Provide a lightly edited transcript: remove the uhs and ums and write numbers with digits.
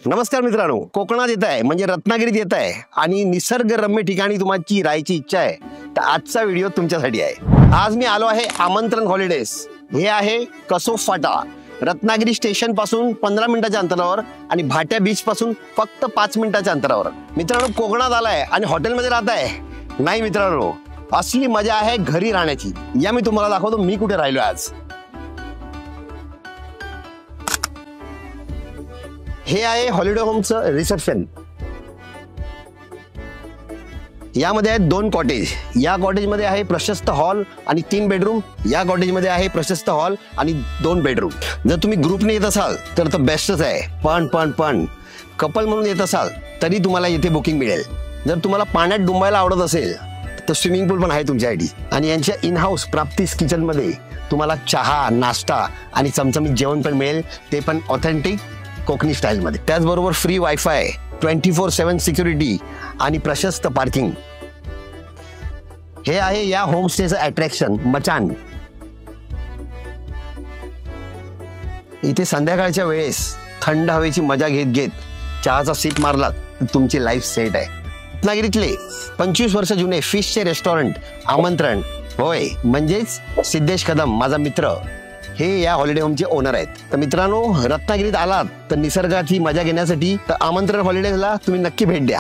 नमस्कार मित्रांनो, कोकणात येत आहे म्हणजे रत्नागिरीत येत आहे आणि निसर्गरम्य ठिकाणी तुमची राहायची इच्छा आहे तर आजचा व्हिडिओ तुमच्यासाठी आहे। आज मी आलो आहे आमंत्रण हॉलिडेज। हे आहे कसोफ फाटा, रत्नागिरी स्टेशन पासून 15 मिनिटाच्या अंतरावर आणि भाट्या बीच पासून फक्त 5 मिनिटाच्या अंतरावर। मित्रांनो, कोकणात आलाय आणि हॉटेलमध्ये राहताय? नाही मित्रांनो, असली मजा आहे घरी राहण्याची। या मी तुम्हाला दाखवतो मी कुठे राहिलो आज। हे आहे हॉलिडे होमचं रिसेप्शन। यामध्ये आहेत 2 कॉटेज। या कॉटेज मध्ये आहे प्रशस्त हॉल आणि 3 बेडरूम। या कॉटेज मध्ये आहे प्रशस्त हॉल आणि 2 बेडरूम। जर तुम्ही ग्रुपने येत असाल तर बेस्टच आहे, पण कपल म्हणून येत असाल तरी तुम्हाला इथे बुकिंग मिळेल। जर तुम्हाला पाण्यात डुंबायला आवडत असेल तर स्विमिंग पूल पण आहे तुमच्यासाठी। आणि यांच्या इन हाऊस प्राप्तीस किचन मध्ये तुम्हाला चहा, नाश्ता आणि चमचमीत जेवण पण मिळेल, ते पण ऑथेंटिक कोकणी स्टाईल मध्ये। त्याचबरोबर फ्री वायफाय, 24/7 सिक्युरिटी आणि प्रशस्त पार्किंग। हे आहे या होमस्टेचं अट्रॅक्शन मचान। इथे संध्याकाळच्या वेळेस थंड हवेची मजा घेत घेत चहाचा सीप मारलात तर तुमची लाईफ सेट आहे। रत्नागिरीतले 25 वर्ष जुने फिशचे रेस्टॉरंट आमंत्रण, होय म्हणजेच सिद्धेश कदम माझा मित्र, हे या हॉलिडे होमचे ओनर आहेत। तर मित्रांनो, रत्नागिरीत आलात तर निसर्गाची मजा घेण्यासाठी तर आमंत्रण हॉलिडेजला तुम्ही नक्की भेट द्या।